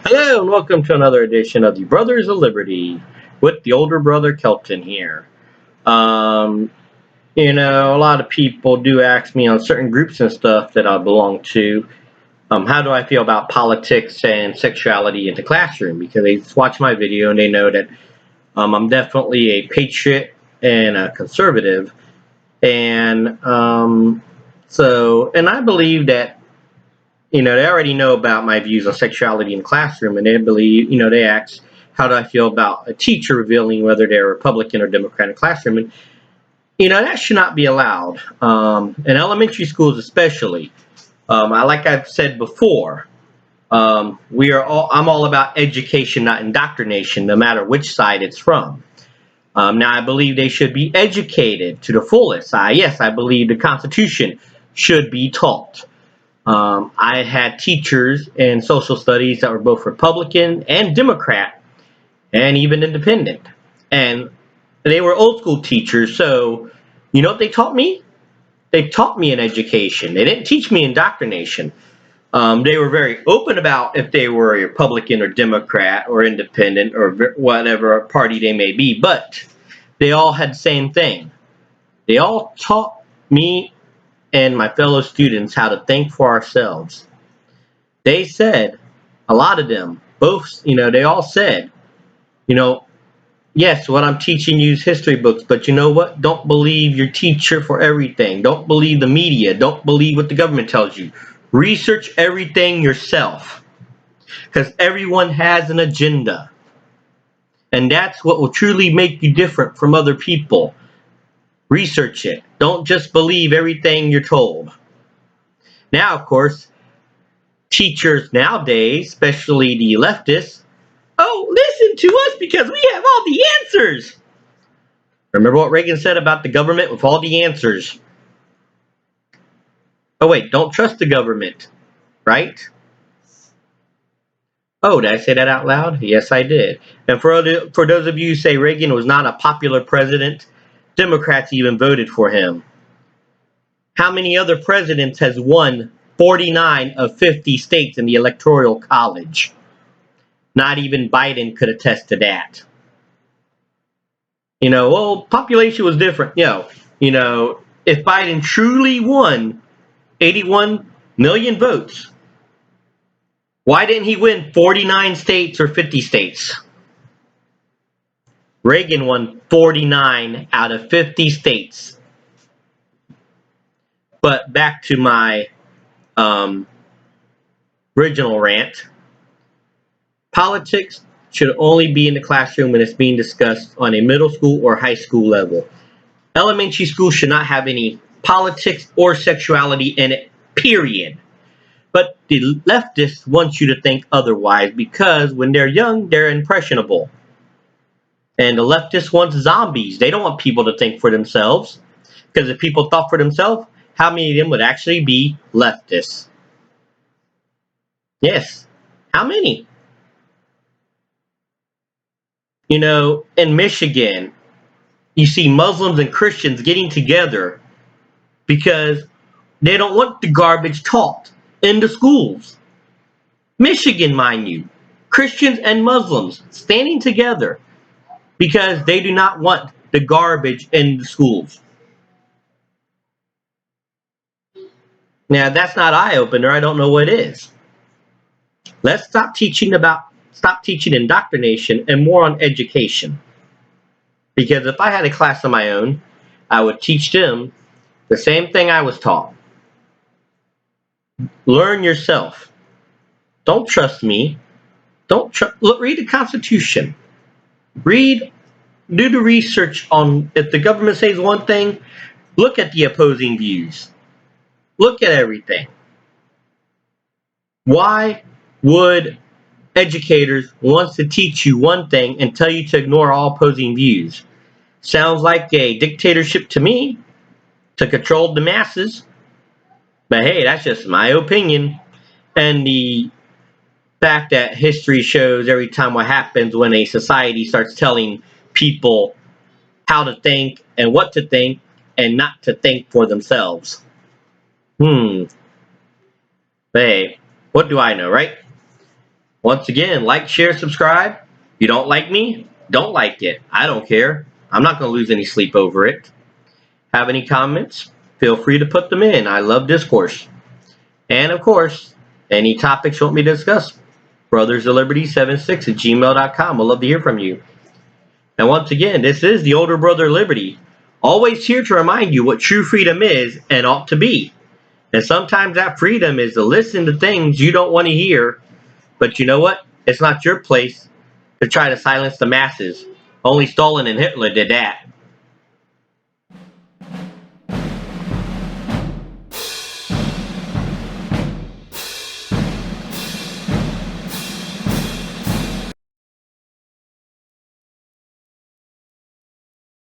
Hello and welcome to another edition of the Brothers of Liberty with the older brother Kelton here. Um, a lot of people do ask me on certain groups and stuff that I belong to, how do I feel about politics and sexuality in the classroom? Because they watch my video and they know that I'm definitely a patriot and a conservative, and and I believe that they already know about my views on sexuality in the classroom, and they believe, they ask, how do I feel about a teacher revealing whether they're Republican or Democrat in the classroom? And, that should not be allowed. In elementary schools, especially. Like I've said before, I'm all about education, not indoctrination, no matter which side it's from. Now, I believe they should be educated to the fullest. Yes, I believe the Constitution should be taught. I had teachers in social studies that were both Republican and Democrat and even independent. And they were old school teachers. So, you know what they taught me? They taught me an education. They didn't teach me indoctrination. They were very open about if they were a Republican or Democrat or independent or whatever party they may be, but they all had the same thing. They all taught me and my fellow students how to think for ourselves. They said, a lot of them, both, they all said, you know, yes, what I'm teaching you is history books, but you know what? Don't believe your teacher for everything. Don't believe the media. Don't believe what the government tells you. Research everything yourself because everyone has an agenda. And that's what will truly make you different from other people. Research it. Don't just believe everything you're told. Now, of course, teachers nowadays, especially the leftists, oh, listen to us because we have all the answers. Remember what Reagan said about the government with all the answers? Oh, wait, don't trust the government, right? Oh, did I say that out loud? Yes, I did. And for those of you who say Reagan was not a popular president, Democrats even voted for him. How many other presidents has won 49 of 50 states in the Electoral College? Not even Biden could attest to that. Well, population was different. If Biden truly won 81 million votes, why didn't he win 49 states or 50 states? Reagan won 49 out of 50 states. But back to my original rant. Politics should only be in the classroom when it's being discussed on a middle school or high school level. Elementary school should not have any politics or sexuality in it, period. But the leftists want you to think otherwise because when they're young, they're impressionable. And the leftists want zombies. They don't want people to think for themselves. Because if people thought for themselves, how many of them would actually be leftists? Yes. How many? In Michigan, you see Muslims and Christians getting together because they don't want the garbage taught in the schools. Michigan, mind you, Christians and Muslims standing together because they do not want the garbage in the schools. Now, that's not eye-opener. I don't know what is. Let's stop teaching indoctrination and more on education. Because if I had a class of my own, I would teach them the same thing I was taught. Learn yourself. Don't trust me. Read the Constitution. Do the research on if the government says one thing, look at the opposing views. Look at everything. Why would educators want to teach you one thing and tell you to ignore all opposing views? Sounds like a dictatorship to me to control the masses. But hey, that's just my opinion. And the fact that history shows every time what happens when a society starts telling people how to think and what to think and not to think for themselves. Hey, what do I know, right? Once again, like, share, subscribe. You don't like me? Don't like it. I don't care. I'm not going to lose any sleep over it. Have any comments? Feel free to put them in. I love discourse. And of course, any topics you want me to discuss, brothersofliberty76 at gmail.com. I'd love to hear from you. And once again, this is the older brother Liberty, always here to remind you what true freedom is and ought to be. And sometimes that freedom is to listen to things you don't want to hear, but you know what? It's not your place to try to silence the masses. Only Stalin and Hitler did that.